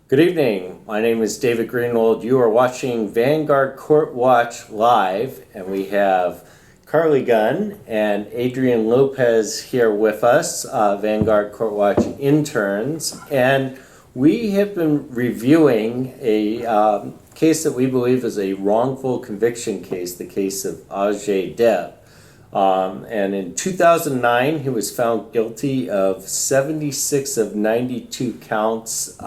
Good evening. My name is David Greenwald. You are watching Vanguard Court Watch live, and we have Carly Gunn and Adrian Lopez here with us, Vanguard Court Watch Interns. And we have been reviewing a case that we believe is a wrongful conviction case, the case of Ajay Dev. And in 2009, he was found guilty of 76 of 92 counts,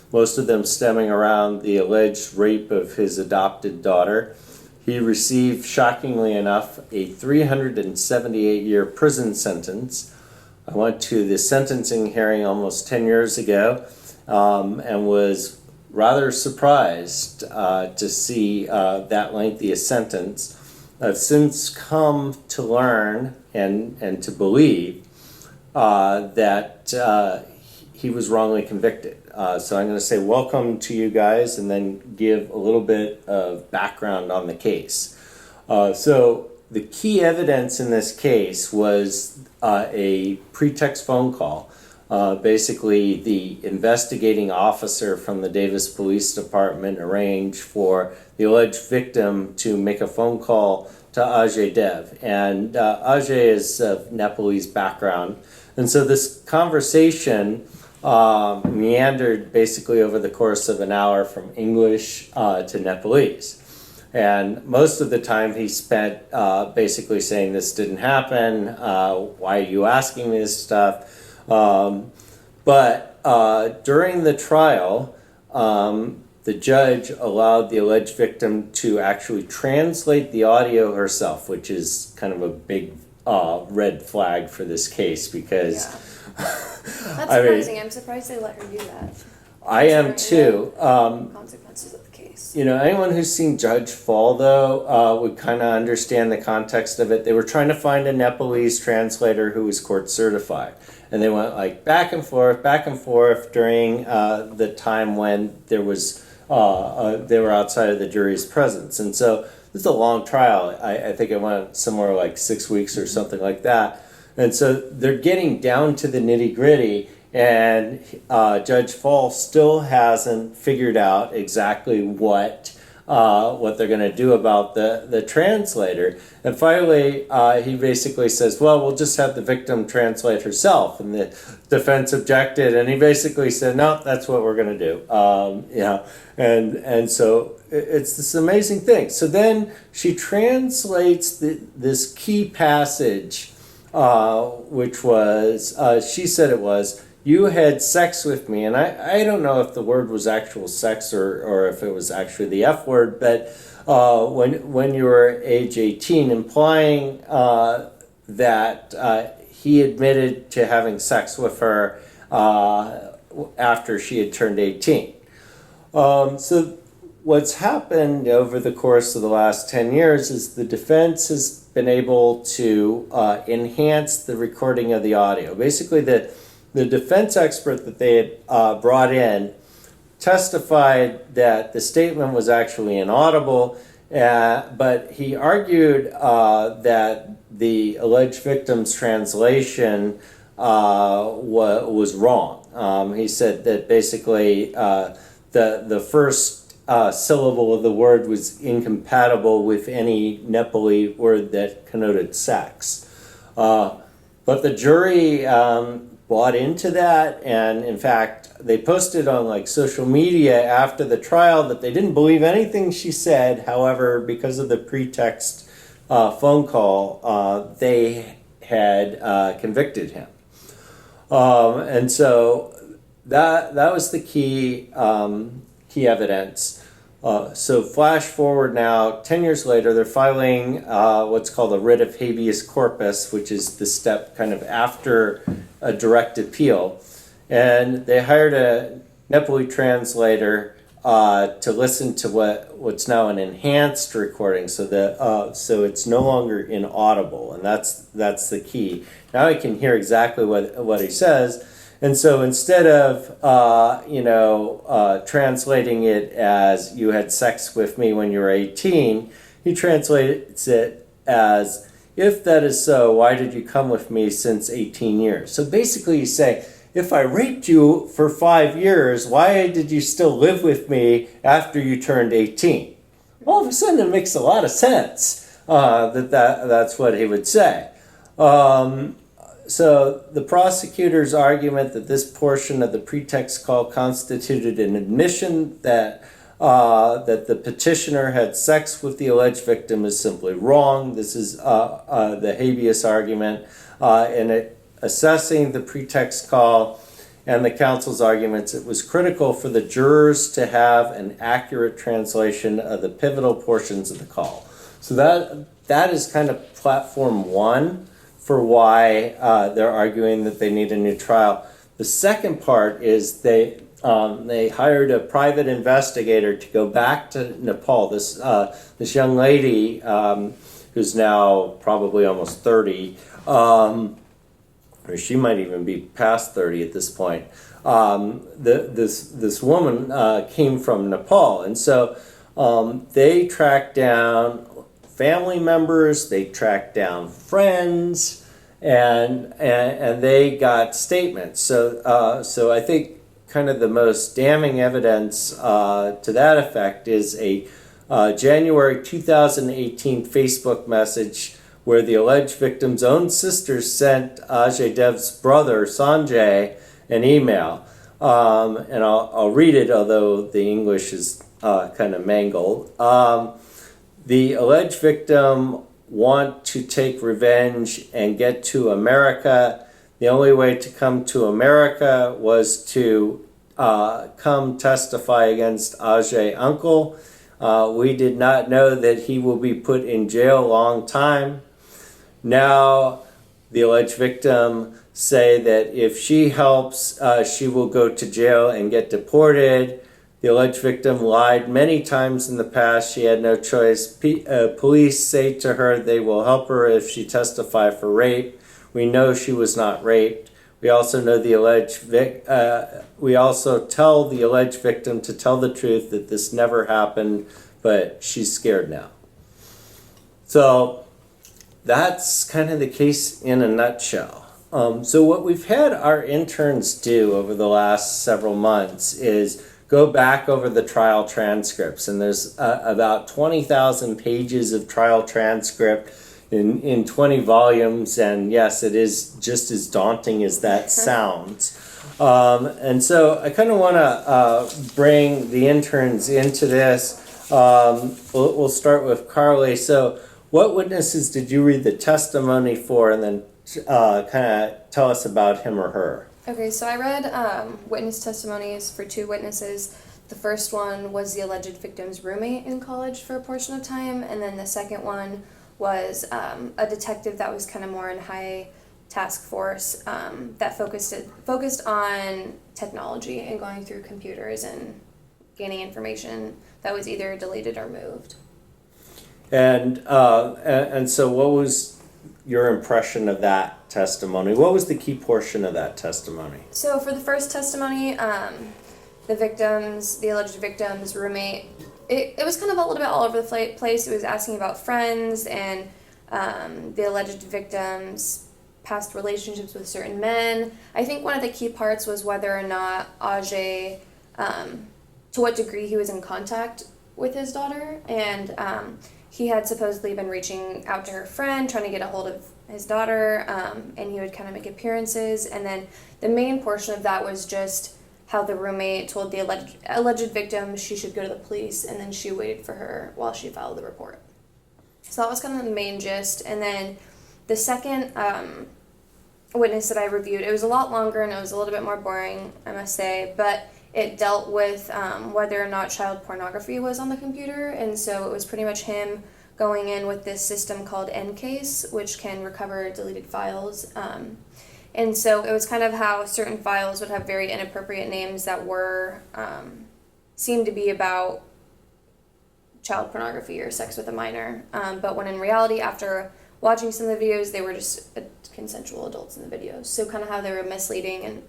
most of them stemming around the alleged rape of his adopted daughter. He received, shockingly enough, a 378-year prison sentence. I went to the sentencing hearing almost 10 years ago and was rather surprised to see that lengthy a sentence. I've since come to learn and to believe that he was wrongly convicted. So I'm going to say welcome to you guys and then give a little bit of background on the case. So the key evidence in this case was a pretext phone call. Basically, the investigating officer from the Davis Police Department arranged for the alleged victim to make a phone call to Ajay Dev. And Ajay is of Nepalese background. And so this conversation meandered basically over the course of an hour from English to Nepalese. And most of the time he spent basically saying this didn't happen, why are you asking me this stuff? But during the trial, the judge allowed the alleged victim to actually translate the audio herself, which is kind of a big red flag for this case because... Yeah. That's surprising. I'm surprised they let her do that. I am too. Consequences of the case. You know, anyone who's seen Judge Fall, though, would kind of understand the context of it. They were trying to find a Nepalese translator who was court certified. And they went like back and forth during the time when there was they were outside of the jury's presence. And so this is a long trial. I think it went somewhere like 6 weeks or something like that. And so they're getting down to the nitty-gritty, and Judge Fall still hasn't figured out exactly what they're going to do about the translator. And finally, he basically says, well, we'll just have the victim translate herself. And the defense objected, and he basically said, no, that's what we're going to do. And so it's this amazing thing. So then she translates this key passage, which was, she said it was, you had sex with me. And I don't know if the word was actual sex or if it was actually the F word, but when you were age 18, implying that he admitted to having sex with her after she had turned 18. So what's happened over the course of the last 10 years is the defense has been able to enhance the recording of the audio. Basically, the defense expert that they had brought in testified that the statement was actually inaudible, but he argued that the alleged victim's translation was wrong. He said that basically the first syllable of the word was incompatible with any Nepali word that connoted sex. But the jury bought into that, and in fact, they posted on like social media after the trial that they didn't believe anything she said. However, because of the pretext phone call, they had convicted him. And so that was the key evidence. So flash forward now, 10 years later, they're filing what's called a writ of habeas corpus, which is the step kind of after a direct appeal. And they hired a Nepali translator to listen to what's now an enhanced recording, so it's no longer inaudible, and that's the key. Now I can hear exactly what he says. And so instead of, translating it as you had sex with me when you were 18, he translates it as, if that is so, why did you come with me since 18 years? So basically he's saying, if I raped you for 5 years, why did you still live with me after you turned 18? All of a sudden, it makes a lot of sense that's what he would say. So the prosecutor's argument that this portion of the pretext call constituted an admission that the petitioner had sex with the alleged victim is simply wrong. This is the habeas argument. In assessing the pretext call and the counsel's arguments, it was critical for the jurors to have an accurate translation of the pivotal portions of the call. So that is kind of platform one for why they're arguing that they need a new trial. The second part is they hired a private investigator to go back to Nepal. This young lady who's now probably almost 30, or she might even be past 30 at this point. This woman came from Nepal, and so they tracked down family members, they tracked down friends, and they got statements. So I think kind of the most damning evidence to that effect is a January 2018 Facebook message where the alleged victim's own sister sent Ajay Dev's brother Sanjay an email, and I'll read it, although the English is kind of mangled. The alleged victim want to take revenge and get to America. The only way to come to America was to come testify against Ajay uncle. We did not know that he will be put in jail a long time. Now the alleged victim say that if she helps, she will go to jail and get deported. The alleged victim lied many times in the past. She had no choice. Police say to her they will help her if she testify for rape. We know she was not raped. We also know we also tell the alleged victim to tell the truth, that this never happened, but she's scared now. So that's kind of the case in a nutshell. So what we've had our interns do over the last several months is go back over the trial transcripts, and there's about 20,000 pages of trial transcript in 20 volumes, and yes, it is just as daunting as that sounds. And so I kind of want to bring the interns into this. We'll start with Carly. So what witnesses did you read the testimony for, and then kind of tell us about him or her? Okay, so I read witness testimonies for two witnesses. The first one was the alleged victim's roommate in college for a portion of time, and then the second one was a detective that was kind of more in high task force that focused on technology and going through computers and gaining information that was either deleted or moved. And so what was your impression of that testimony? What was the key portion of that testimony? So for the first testimony, the alleged victim's roommate, it was kind of a little bit all over the place. It was asking about friends and the alleged victim's past relationships with certain men. I think one of the key parts was whether or not Ajay, to what degree he was in contact with his daughter, and he had supposedly been reaching out to her friend, trying to get a hold of his daughter, and he would kind of make appearances. And then the main portion of that was just how the roommate told the alleged victim she should go to the police, and then she waited for her while she filed the report. So that was kind of the main gist. And then the second witness that I reviewed, it was a lot longer and it was a little bit more boring, I must say, but it dealt with whether or not child pornography was on the computer. And so it was pretty much him going in with this system called NCASE, which can recover deleted files. And so it was kind of how certain files would have very inappropriate names that were, seemed to be about child pornography or sex with a minor. But when in reality, after watching some of the videos, they were just consensual adults in the videos. So kind of how they were misleading, and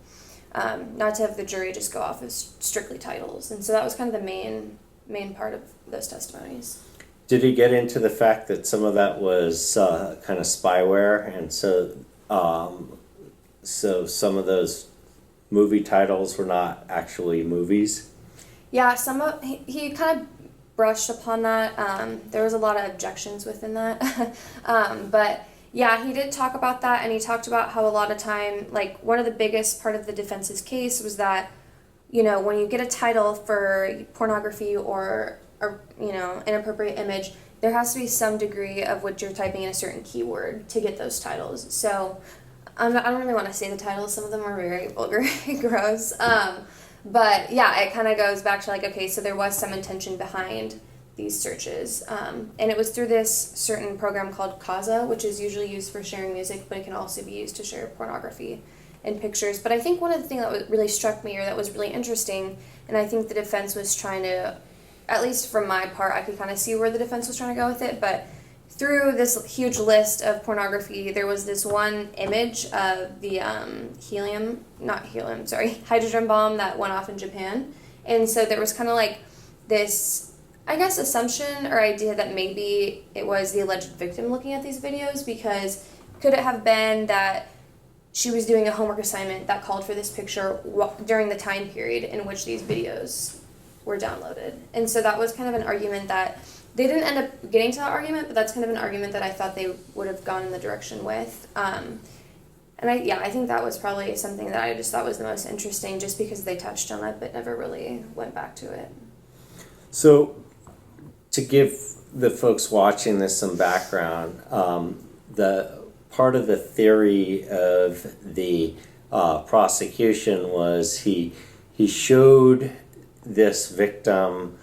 not to have the jury just go off as strictly titles. And so that was kind of the main part of those testimonies. Did he get into the fact that some of that was kind of spyware, and so some of those movie titles were not actually movies. Yeah, he kind of brushed upon that. There was a lot of objections within that. But yeah, he did talk about that, and he talked about how a lot of time, like, one of the biggest part of the defense's case was that, you know, when you get a title for pornography or you know, inappropriate image, there has to be some degree of what you're typing in a certain keyword to get those titles. So I don't really want to say the titles. Some of them are very vulgar and gross. But yeah, it kind of goes back to like, okay, so there was some intention behind these searches. And it was through this certain program called Kaza, which is usually used for sharing music, but it can also be used to share pornography and pictures. But I think one of the things that really struck me, or that was really interesting, and I think the defense was trying to, at least from my part, I could kind of see where the defense was trying to go with it, but through this huge list of pornography, there was this one image of the hydrogen bomb that went off in Japan. And so there was kind of like this, I guess, assumption or idea that maybe it was the alleged victim looking at these videos, because could it have been that she was doing a homework assignment that called for this picture during the time period in which these videos were downloaded? And so that was kind of an argument that they didn't end up getting to that argument, but that's kind of an argument that I thought they would have gone in the direction with. And I think that was probably something that I just thought was the most interesting, just because they touched on it but never really went back to it. So, to give the folks watching this some background, the part of the theory of the prosecution was he showed this victim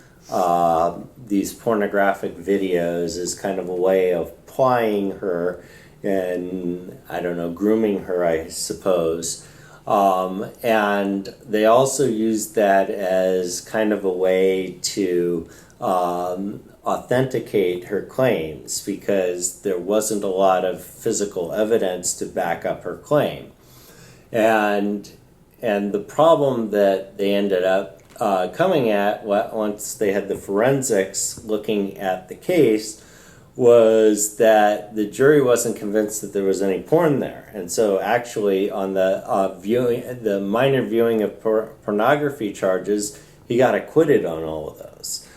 these pornographic videos as kind of a way of plying her and, I don't know, grooming her, I suppose. And they also used that as kind of a way to authenticate her claims, because there wasn't a lot of physical evidence to back up her claim. And the problem that they ended up coming at once they had the forensics looking at the case was that the jury wasn't convinced that there was any porn there. And so actually on the minor viewing of pornography charges, he got acquitted on all of those.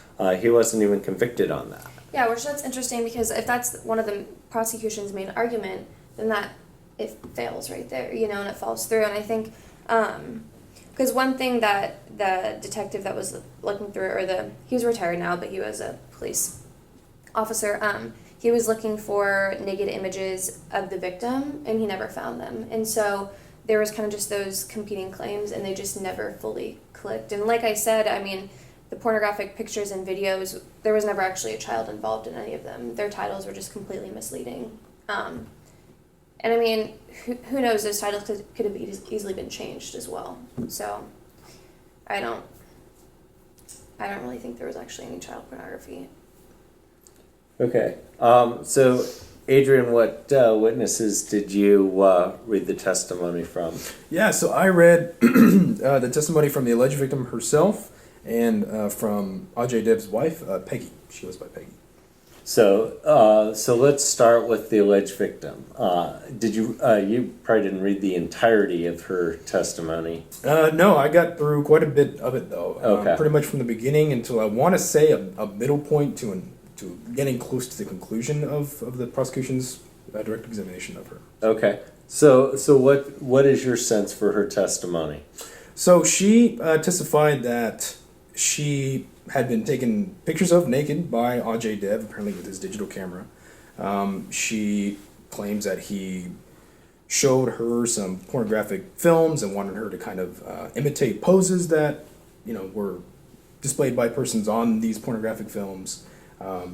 He wasn't even convicted on that. Yeah, which that's interesting, because if that's one of the prosecution's main argument, then that it fails right there, you know, and it falls through. And I think because one thing that the detective that was looking through, he's retired now, but he was a police officer, he was looking for naked images of the victim, and he never found them. And so there was kind of just those competing claims, and they just never fully clicked. And like I said, I mean, the pornographic pictures and videos, there was never actually a child involved in any of them. Their titles were just completely misleading. And I mean, who knows, those titles could have easily been changed as well. So I don't really think there was actually any child pornography. Okay. So Adrian, what witnesses did you read the testimony from? Yeah, so I read the testimony from the alleged victim herself and from Ajay Dev's wife, Peggy. She goes by Peggy. So let's start with the alleged victim. Did you probably didn't read the entirety of her testimony? No, I got through quite a bit of it though. Okay. Pretty much from the beginning until I want to say a middle point to getting close to the conclusion of the prosecution's direct examination of her. Okay. So what is your sense for her testimony? So she testified that she had been taken pictures of naked by Ajay Dev, apparently with his digital camera. She claims that he showed her some pornographic films and wanted her to kind of imitate poses that, you know, were displayed by persons on these pornographic films.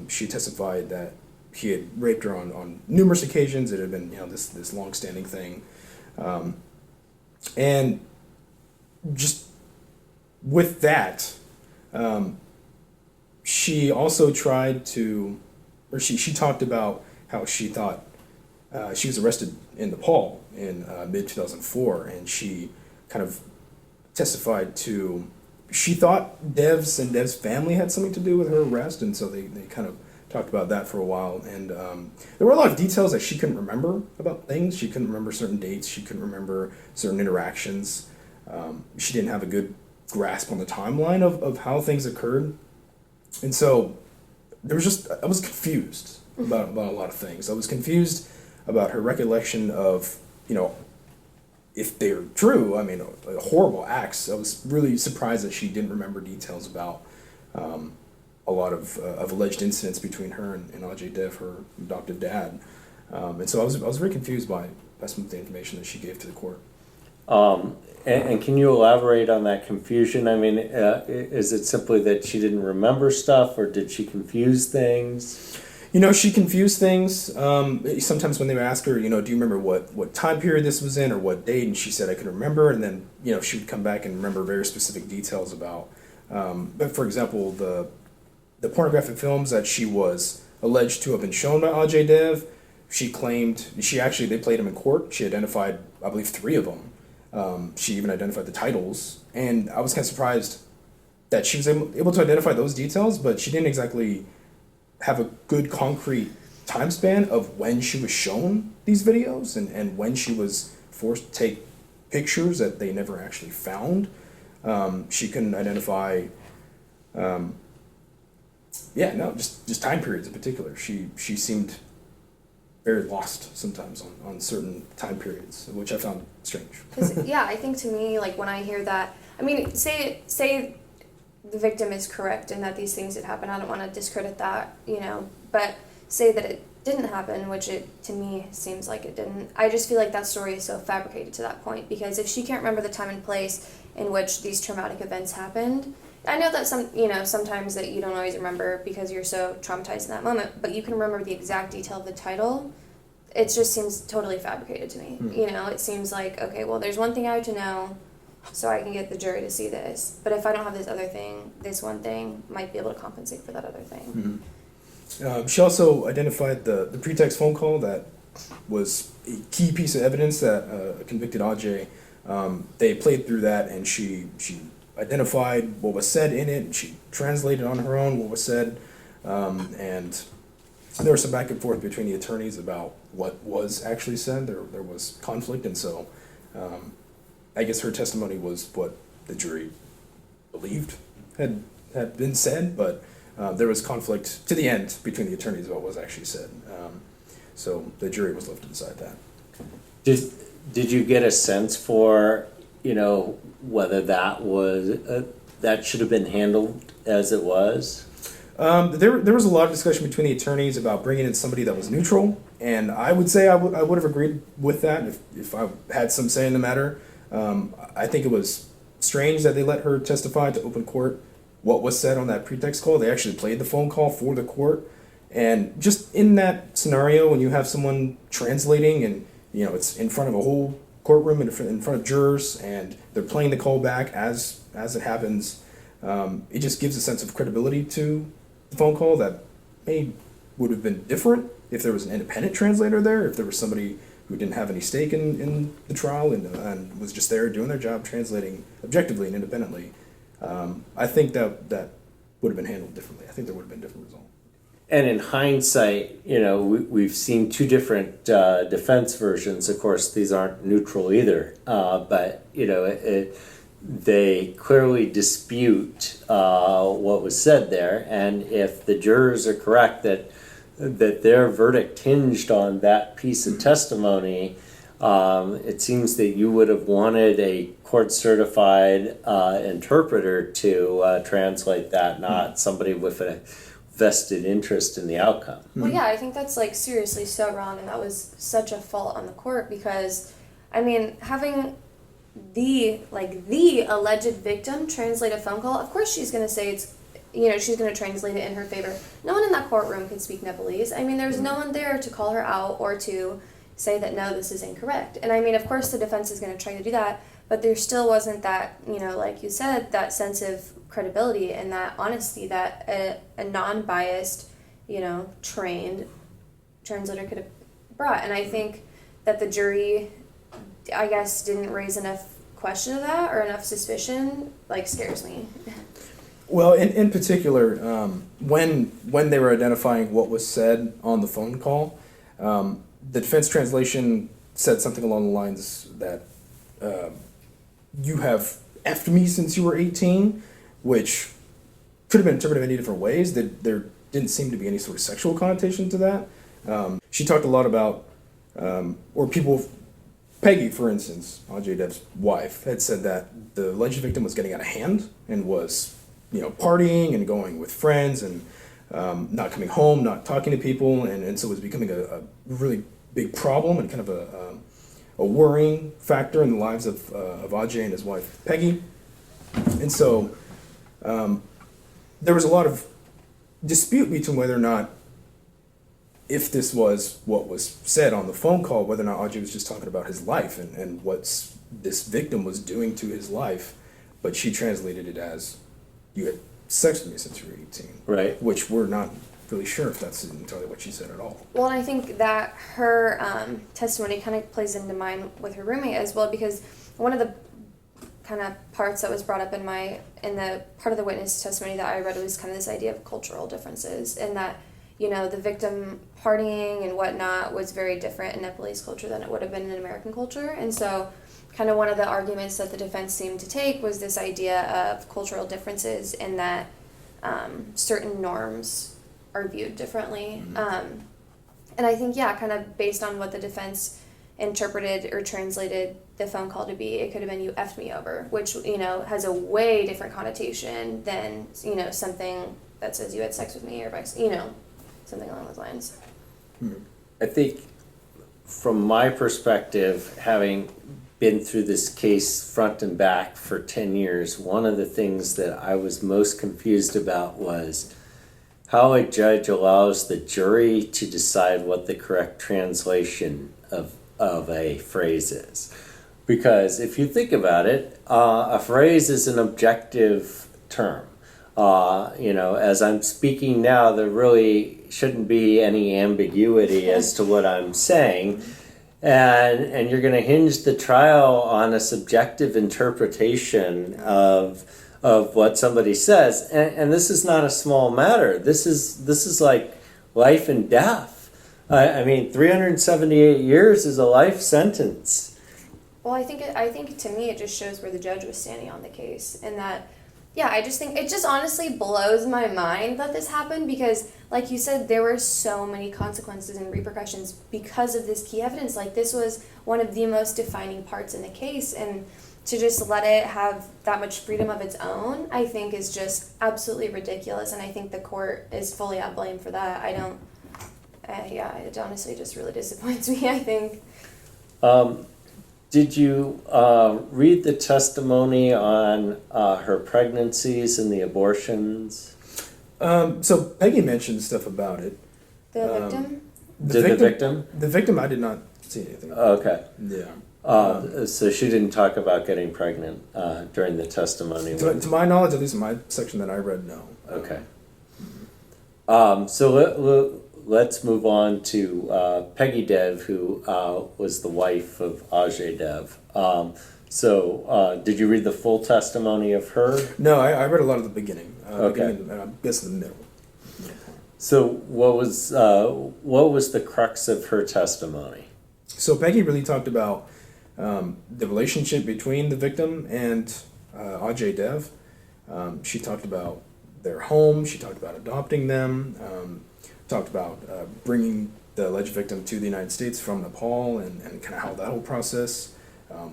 She testified that he had raped her on numerous occasions. It had been, you know, this long-standing thing. And just with that, she also tried to, or she talked about how she thought she was arrested in Nepal in mid-2004, and she kind of testified to, she thought Dev's family had something to do with her arrest, and so they kind of talked about that for a while. And there were a lot of details that she couldn't remember about things. She couldn't remember certain dates. She couldn't remember certain interactions. She didn't have a good grasp on the timeline of how things occurred. And so I was confused about a lot of things. I was confused about her recollection of, if they're true, horrible acts. I was really surprised that she didn't remember details about a lot of alleged incidents between her and Ajay Dev, her adopted dad. And so I was very confused by some of the information that she gave to the court. And can you elaborate on that confusion? Is it simply that she didn't remember stuff, or did she confuse things? She confused things. Sometimes when they would ask her, do you remember what time period this was in or what date? And she said, I can remember. And then, she would come back and remember very specific details about, but for example, the pornographic films that she was alleged to have been shown by Ajay Dev, she claimed, they played them in court. She identified, I believe, 3 of them. She even identified the titles. And I was kind of surprised that she was able to identify those details, but she didn't exactly have a good concrete time span of when she was shown these videos and when she was forced to take pictures that they never actually found. She couldn't identify, just time periods in particular. She seemed very lost sometimes on certain time periods, which I found strange. I think to me, like, when I hear that, say the victim is correct and that these things did happen. I don't want to discredit that, but say that it didn't happen, which it, to me, seems like it didn't. I just feel like that story is so fabricated to that point, because if she can't remember the time and place in which these traumatic events happened, I know that sometimes that you don't always remember because you're so traumatized in that moment, but you can remember the exact detail of the title. It just seems totally fabricated to me. It seems like, okay, well, there's one thing I have to know, so I can get the jury to see this. But if I don't have this other thing, this one thing might be able to compensate for that other thing. She also identified the pretext phone call that was a key piece of evidence that convicted Ajay. They played through that, and she identified what was said in it, and she translated on her own what was said, and there was some back and forth between the attorneys about what was actually said. There was conflict, and so I guess her testimony was what the jury believed had been said, but there was conflict to the end between the attorneys about what was actually said. So the jury was left to decide that. Did you get a sense for, whether that was that should have been handled as it was? There was a lot of discussion between the attorneys about bringing in somebody that was neutral, and I would say I would have agreed with that if I had some say in the matter. I think it was strange that they let her testify to open court what was said on that pretext call. They actually played the phone call for the court, and just in that scenario, when you have someone translating and it's in front of a whole courtroom in front of jurors, and they're playing the call back as it happens, it just gives a sense of credibility to the phone call that would have been different if there was an independent translator there, if there was somebody who didn't have any stake in the trial and was just there doing their job, translating objectively and independently. I think that would have been handled differently. I think there would have been a different result. And in hindsight, we've seen 2 different defense versions. Of course, these aren't neutral either, but they clearly dispute what was said there. And if the jurors are correct that their verdict hinged on that piece of testimony, it seems that you would have wanted a court-certified interpreter to translate that, not somebody with a vested interest in the outcome. Well, yeah, I think that's seriously so wrong, and that was such a fault on the court, because having the alleged victim translate a phone call, of course she's going to say it's, she's going to translate it in her favor. No one in that courtroom could speak Nepalese. There's no one there to call her out or to say that, no, this is incorrect. And of course the defense is going to try to do that, but there still wasn't that, like you said, that sense of credibility and that honesty that a non-biased, trained translator could have brought. And I think that the jury, I guess, didn't raise enough question of that or enough suspicion, scares me. Well, in particular, when they were identifying what was said on the phone call, the defense translation said something along the lines that you have effed me since you were 18, which could have been interpreted many different ways. That there didn't seem to be any sort of sexual connotation to that. She talked a lot about, or people, Peggy, for instance, Ajay Dev's wife, had said that the alleged victim was getting out of hand and was, partying and going with friends and not coming home, not talking to people, and so it was becoming a really big problem and kind of a worrying factor in the lives of Ajay and his wife Peggy. And so there was a lot of dispute between whether or not, if this was what was said on the phone call, whether or not Ajay was just talking about his life and what this victim was doing to his life, but she translated it as, you had sex with me since you were 18. Right. Which we're not really sure if that's entirely what she said at all. Well, and I think that her testimony kind of plays into mine with her roommate as well, because one of the kind of parts that was brought up in the part of the witness testimony that I read was kind of this idea of cultural differences, and that the victim partying and whatnot was very different in Nepalese culture than it would have been in American culture. And so kind of one of the arguments that the defense seemed to take was this idea of cultural differences in that certain norms are viewed differently. Mm-hmm. And I think, kind of based on what the defense interpreted or translated the phone call to be, it could have been, you effed me over, which, has a way different connotation than, something that says you had sex with me or vice, something along those lines. I think from my perspective, having been through this case front and back for 10 years, one of the things that I was most confused about was how a judge allows the jury to decide what the correct translation of a phrase is. Because if you think about it, a phrase is an objective term. As I'm speaking now, there really shouldn't be any ambiguity as to what I'm saying. And you're going to hinge the trial on a subjective interpretation of what somebody says. And this is not a small matter. This is like life and death. I mean, 378 years is a life sentence. Well, I think to me it just shows where the judge was standing on the case, and that, I just think it just honestly blows my mind that this happened, because, like you said, there were so many consequences and repercussions because of this key evidence. Like, this was one of the most defining parts in the case, and to just let it have that much freedom of its own, I think is just absolutely ridiculous, and I think the court is fully at blame for that. It honestly just really disappoints me, I think. Did you read the testimony on her pregnancies and the abortions? So Peggy mentioned stuff about it. The victim? The victim? The victim, I did not see anything about. Okay. Yeah. So she didn't talk about getting pregnant during the testimony? To my knowledge, at least in my section that I read, no. Okay. So let's move on to Peggy Dev, who was the wife of Ajay Dev. Did you read the full testimony of her? No, I read a lot of the beginning. Okay. And I guess the middle. So what was the crux of her testimony? So Peggy really talked about the relationship between the victim and Ajay Dev. She talked about their home. She talked about adopting them. Talked about bringing the alleged victim to the United States from Nepal and kind of how that whole process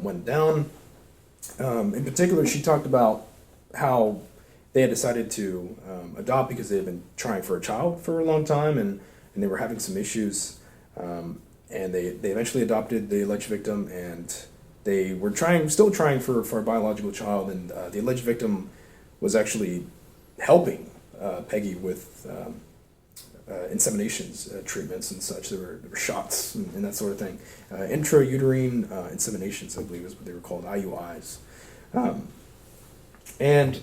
went down. In particular, she talked about how they had decided to adopt because they had been trying for a child for a long time and they were having some issues. And they eventually adopted the alleged victim, and they were still trying for a biological child, and the alleged victim was actually helping Peggy with inseminations treatments and such. There were shots and that sort of thing. Intrauterine inseminations, I believe is what they were called, IUIs. And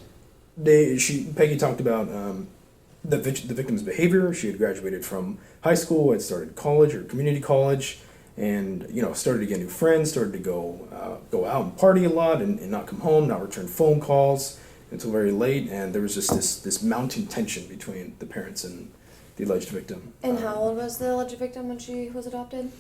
Peggy talked about the victim's behavior. She had graduated from high school, had started college or community college, and started to get new friends, started to go out and party a lot and not come home, not return phone calls until very late. And there was just this mounting tension between the parents and the alleged victim. And how old was the alleged victim when she was adopted?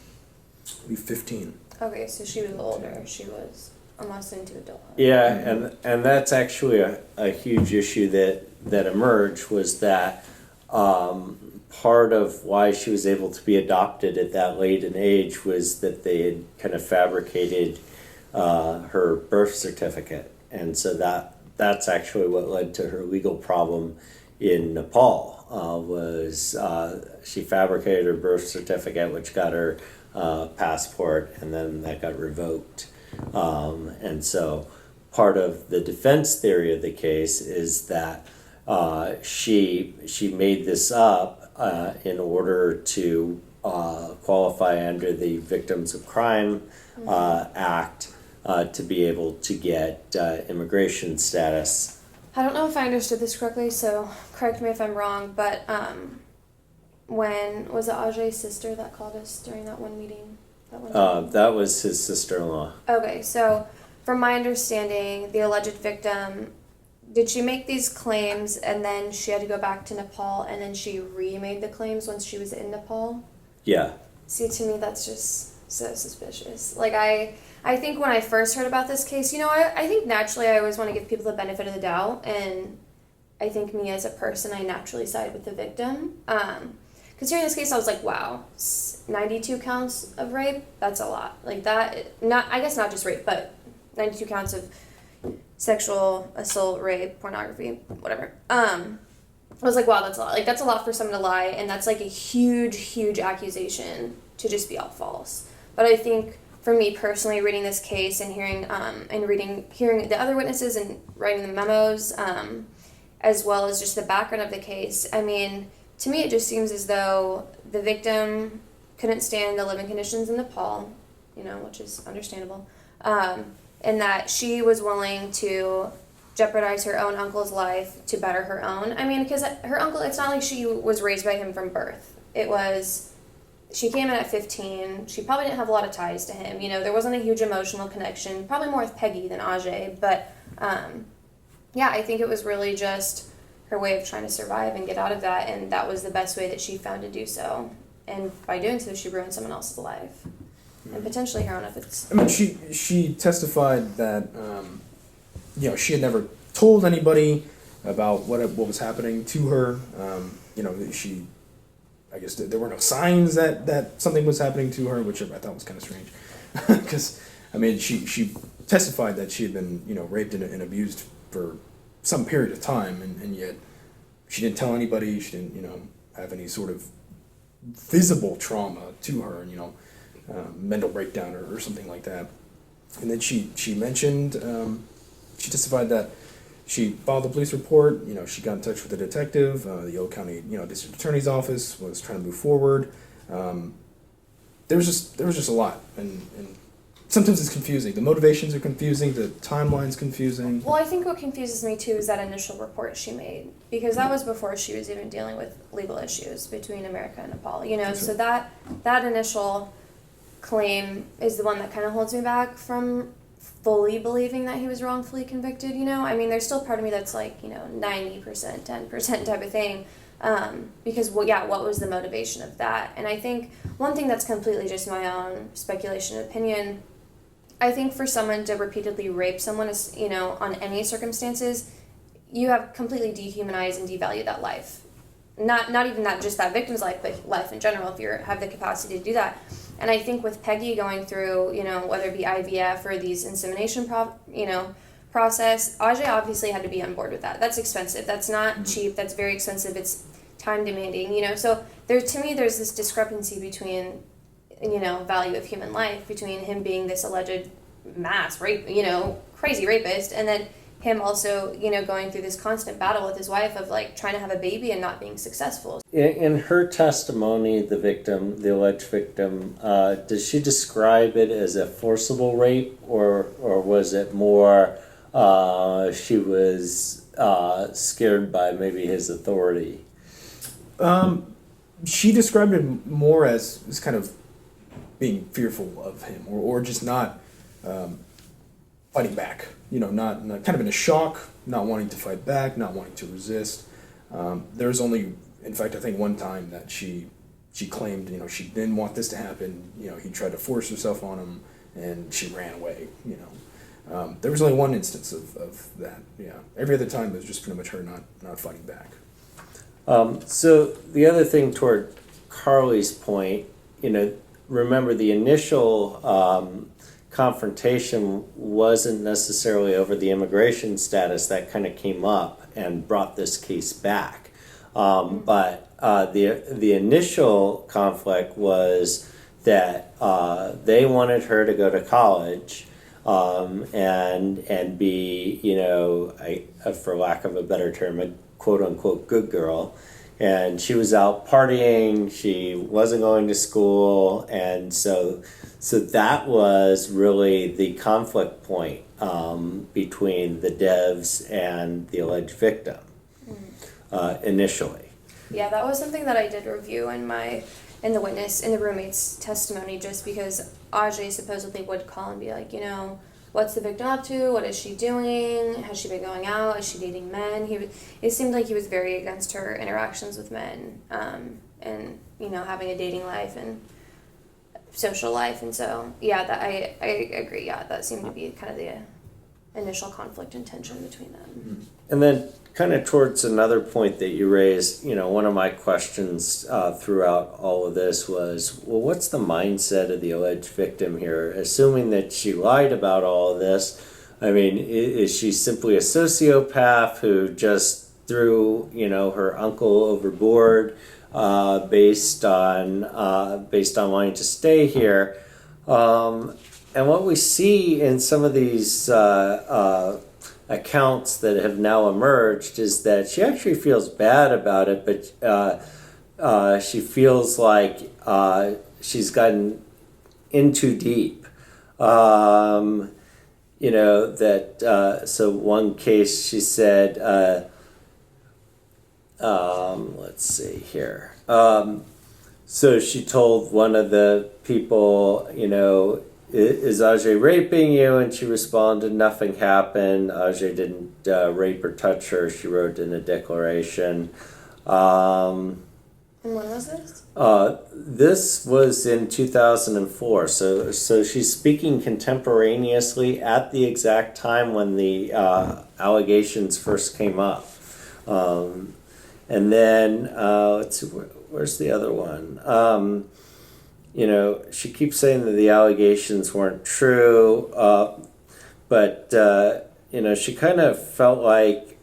Maybe 15. Okay, so she was older. She was... almost into adulthood. Yeah, and that's actually a huge issue that emerged, was that part of why she was able to be adopted at that late an age was that they had kind of fabricated her birth certificate, and so that's actually what led to her legal problem in Nepal. Was she fabricated her birth certificate, which got her passport, and then that got revoked. And so part of the defense theory of the case is that she made this up in order to qualify under the Victims of Crime Act to be able to get immigration status. I don't know if I understood this correctly, so correct me if I'm wrong, but when was it Ajay's sister that called us during that one meeting? That was his sister-in-law. Okay, so from my understanding, the alleged victim, did she make these claims and then she had to go back to Nepal and then she remade the claims once she was in Nepal? Yeah. See, to me, that's just so suspicious. Like, I think when I first heard about this case, I think naturally I always want to give people the benefit of the doubt, and I think me as a person, I naturally side with the victim. Because hearing this case, I was like, wow, 92 counts of rape? That's a lot. Like that, I guess not just rape, but 92 counts of sexual assault, rape, pornography, whatever. I was like, wow, that's a lot. Like, that's a lot for someone to lie, and that's like a huge, huge accusation to just be all false. But I think for me personally, reading this case and hearing the other witnesses and writing the memos, as well as just the background of the case, I mean, to me it just seems as though the victim couldn't stand the living conditions in Nepal, which is understandable, and that she was willing to jeopardize her own uncle's life to better her own. I mean, because her uncle, it's not like she was raised by him from birth. It was, she came in at 15. She probably didn't have a lot of ties to him. There wasn't a huge emotional connection, probably more with Peggy than Ajay. But, yeah, I think it was really just her way of trying to survive and get out of that, and that was the best way that she found to do so. And by doing so, she ruined someone else's life. And potentially her own if it's... I mean, she testified that, she had never told anybody about what was happening to her. I guess there were no signs that something was happening to her, which I thought was kind of strange. Because, I mean, she testified that she had been, raped and abused for some period of time, and yet she didn't tell anybody. She didn't, have any sort of visible trauma to her, mental breakdown or something like that. And then she mentioned, she testified that she filed a police report. She got in touch with the detective. The Yolo County, District Attorney's Office was trying to move forward. There was just a lot, and sometimes it's confusing. The motivations are confusing. The timeline's confusing. Well, I think what confuses me too is that initial report she made, because that was before she was even dealing with legal issues between America and Nepal. So that initial claim is the one that kind of holds me back from fully believing that he was wrongfully convicted. I mean, there's still part of me that's like 90%, 10% type of thing, because what was the motivation of that? And I think one thing that's completely just my own speculation and opinion, I think for someone to repeatedly rape someone is, on any circumstances, you have completely dehumanized and devalued that life. Not even that just that victim's life, but life in general, if you have the capacity to do that. And I think with Peggy going through, whether it be IVF or these insemination process, Ajay obviously had to be on board with that. That's expensive. That's not cheap. That's very expensive. It's time demanding, So to me, there's this discrepancy between, value of human life, between him being this alleged mass rape, crazy rapist, and then him also, going through this constant battle with his wife of like trying to have a baby and not being successful. In her testimony, the alleged victim, does she describe it as a forcible rape, or was it more she was scared by maybe his authority? She described it more as kind of being fearful of him, or just not fighting back. Not kind of in a shock, not wanting to fight back, not wanting to resist. There's only, in fact, I think one time that she claimed, she didn't want this to happen. He tried to force herself on him, and she ran away. There was only one instance of that. Yeah, every other time it was just pretty much her not fighting back. So the other thing toward Carly's point, remember the initial confrontation wasn't necessarily over the immigration status. That kind of came up and brought this case back. But the initial conflict was that they wanted her to go to college and be, for lack of a better term, a quote unquote good girl. And she was out partying, she wasn't going to school, and so that was really the conflict point between the Devs and the alleged victim initially. Yeah, that was something that I did review in the roommate's testimony, just because Ajay supposedly would call and be like, what's the victim up to? What is she doing? Has she been going out? Is she dating men? It seemed like he was very against her interactions with men, and having a dating life and social life. And so, yeah, that I agree. Yeah, that seemed to be kind of the initial conflict and tension between them. And then, kind of towards another point that you raised, one of my questions throughout all of this was, well, what's the mindset of the alleged victim here? Assuming that she lied about all of this, I mean, is she simply a sociopath who just threw, her uncle overboard based on wanting to stay here? And what we see in some of these accounts that have now emerged is that she actually feels bad about it, but she feels like she's gotten in too deep. So one case she said, let's see here. So she told one of the people, is Ajay raping you? And she responded, nothing happened. Ajay didn't rape or touch her, she wrote in a declaration. And when was this? This was in 2004. So she's speaking contemporaneously at the exact time when the allegations first came up. And then, let's see, where's the other one? She keeps saying that the allegations weren't true, but she kind of felt like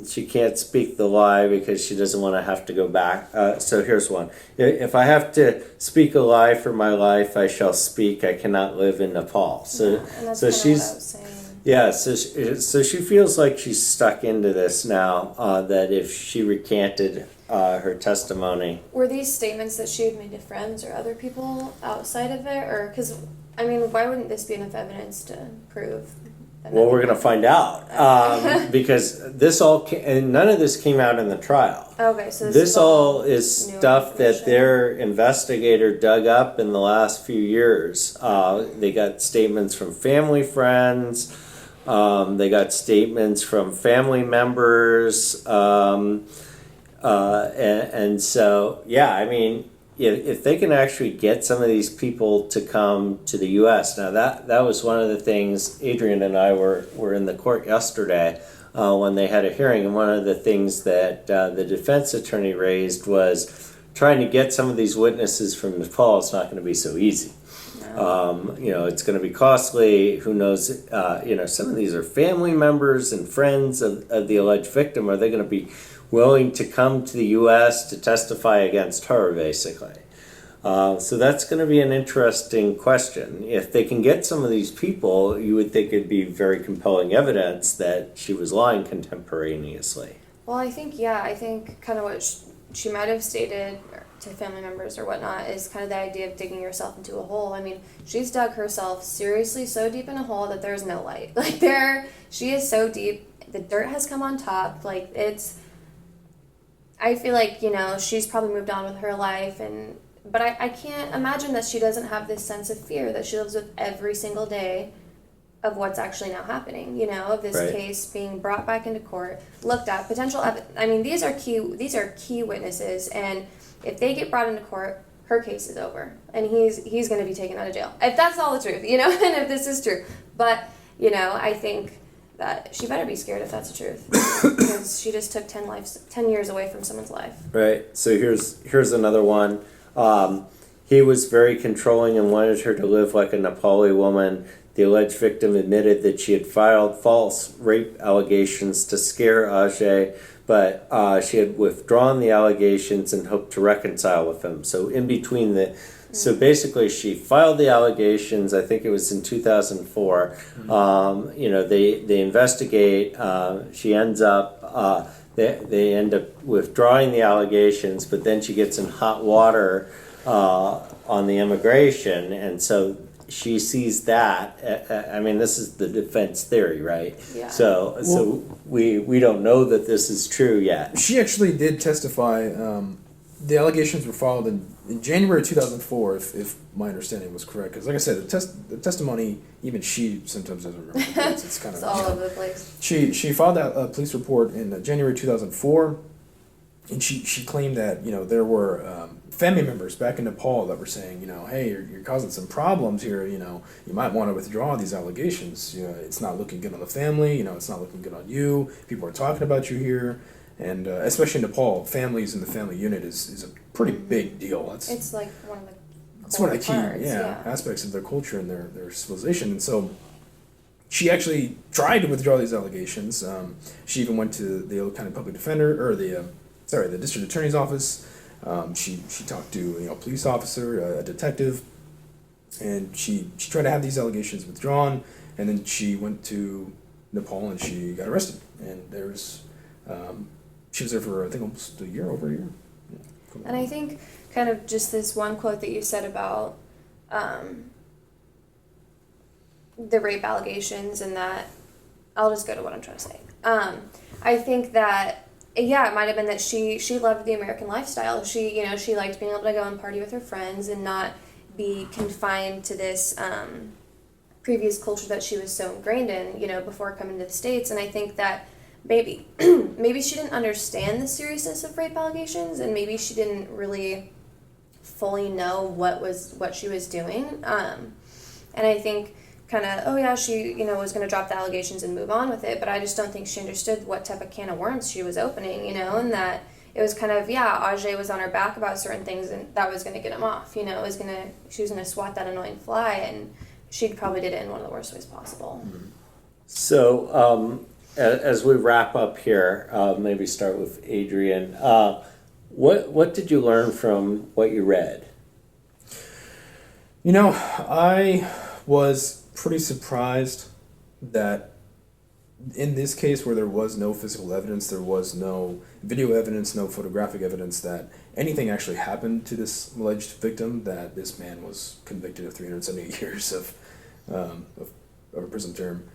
she can't speak the lie because she doesn't want to have to go back. So here's one. If I have to speak a lie for my life, I shall speak. I cannot live in Nepal. So she's... Yeah, so she feels like she's stuck into this now, that if she recanted her testimony. Were these statements that she had made to friends or other people outside of it? Or, because, why wouldn't this be enough evidence to prove? Well, we're going to find out, because none of this came out in the trial. Okay, so this all is stuff that their investigator dug up in the last few years. They got statements from family friends. They got statements from family members, and so, yeah, if they can actually get some of these people to come to the U.S. Now, that was one of the things. Adrian and I were in the court yesterday when they had a hearing, and one of the things that the defense attorney raised was trying to get some of these witnesses from Nepal. It's not going to be so easy. It's going to be costly. Who knows? Some of these are family members and friends of the alleged victim. Are they going to be willing to come to the U.S. to testify against her, basically? So that's going to be an interesting question. If they can get some of these people, you would think it'd be very compelling evidence that she was lying contemporaneously. Well, I think kind of what she might have stated to family members or whatnot is kind of the idea of digging yourself into a hole. She's dug herself seriously so deep in a hole that there's no light. She is so deep. The dirt has come on top. I feel like, she's probably moved on with her life, but I can't imagine that she doesn't have this sense of fear that she lives with every single day of what's actually now happening, of this case being brought back into court, looked at, potential evidence. These are key witnesses, and if they get brought into court, her case is over, and he's going to be taken out of jail. If that's all the truth, and if this is true. But I think that she better be scared if that's the truth, because she just took 10 years away from someone's life. Right. So here's another one. He was very controlling and wanted her to live like a Nepali woman. The alleged victim admitted that she had filed false rape allegations to scare Ajay, but she had withdrawn the allegations and hoped to reconcile with him. So in between so basically she filed the allegations, I think it was in 2004. They investigate, she ends up, they end up withdrawing the allegations, but then she gets in hot water on the immigration, and so she sees that. I mean, this is the defense theory, right? Yeah. So we don't know that this is true yet. She actually did testify. The allegations were filed in January 2004, if my understanding was correct. Because, like I said, the testimony, even she sometimes doesn't remember. It's kind of all over the place. She filed a police report in January 2004, and she claimed that there were family members back in Nepal that were saying, hey, you're causing some problems here. You might want to withdraw these allegations. It's not looking good on the family. It's not looking good on you. People are talking about you here. And especially in Nepal, families in the family unit is a pretty big deal. It's like one of the key aspects of their culture and their civilization. And so she actually tried to withdraw these allegations. She even went to the Yale County Public Defender, or the district attorney's office. She talked to a police officer, a detective, and she tried to have these allegations withdrawn. And then she went to Nepal and she got arrested. And she was there for, I think, almost over a year. Yeah. And I think kind of just this one quote that you said about the rape allegations, and that, I'll just go to what I'm trying to say. I think that, it might have been that she loved the American lifestyle. She liked being able to go and party with her friends and not be confined to this previous culture that she was so ingrained in, before coming to the States. And I think that maybe she didn't understand the seriousness of rape allegations, and maybe she didn't really fully know what she was doing. And I think kind of, she, was going to drop the allegations and move on with it, but I just don't think she understood what type of can of worms she was opening, and that it was kind of, Ajay was on her back about certain things, and that was going to get him off, she was going to swat that annoying fly, and she probably did it in one of the worst ways possible. So, as we wrap up here, maybe start with Adrian. What did you learn from what you read? I was pretty surprised that in this case, where there was no physical evidence, there was no video evidence, no photographic evidence that anything actually happened to this alleged victim, that this man was convicted of 378 years of a prison term.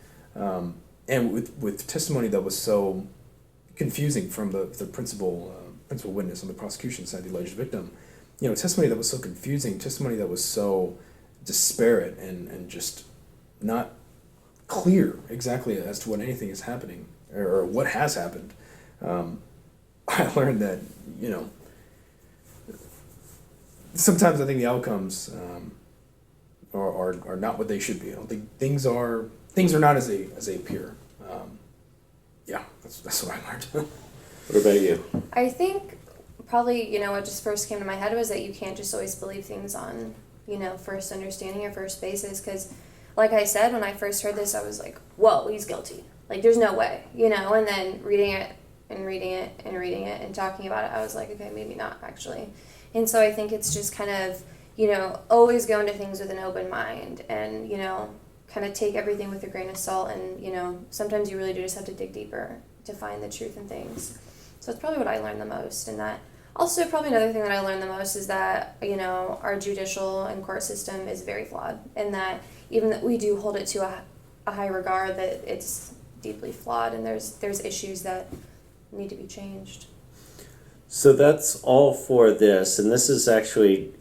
And with testimony that was so confusing from the principal witness on the prosecution side, the alleged victim, testimony that was so confusing, testimony that was so disparate and just not clear exactly as to what anything is happening or what has happened. I learned that sometimes I think the outcomes are not what they should be. I don't think things are not as they appear. That's what I learned. What about you? I think probably, what just first came to my head was that you can't just always believe things on, first understanding or first basis. Because, like I said, when I first heard this, I was like, whoa, he's guilty. Like, there's no way, And then reading it and talking about it, I was like, okay, maybe not, actually. And so I think it's just kind of, always go into things with an open mind and, kind of take everything with a grain of salt. And, sometimes you really do just have to dig deeper to find the truth in things. So that's probably what I learned the most. And that also probably another thing that I learned the most is that, our judicial and court system is very flawed. And that even that we do hold it to a high regard, that it's deeply flawed and there's issues that need to be changed. So that's all for this, and this is actually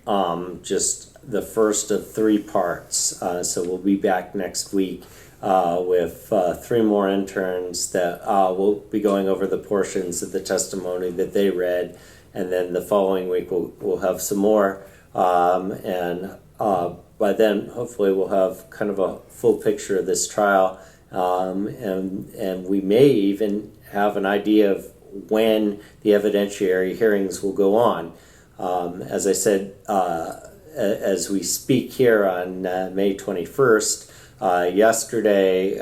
just the first of 3 parts. So we'll be back next week with 3 more interns that will be going over the portions of the testimony that they read, and then the following week we'll have some more. But by then, hopefully, we'll have kind of a full picture of this trial, and we may even have an idea of when the evidentiary hearings will go on. As I said, as we speak here on May 21st, yesterday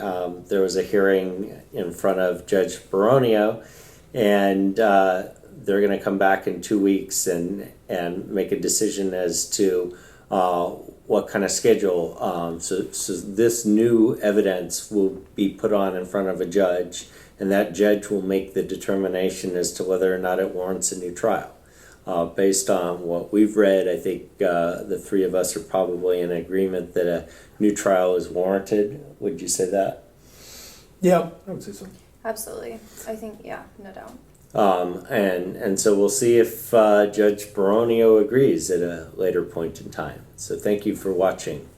there was a hearing in front of Judge Baronio, and they're going to come back in 2 weeks and make a decision as to what kind of schedule. So this new evidence will be put on in front of a judge, and that judge will make the determination as to whether or not it warrants a new trial. Based on what we've read, I think the three of us are probably in agreement that a new trial is warranted. Would you say that? Yeah, I would say so. Absolutely. I think, yeah, no doubt. And so we'll see if Judge Baronio agrees at a later point in time. So thank you for watching.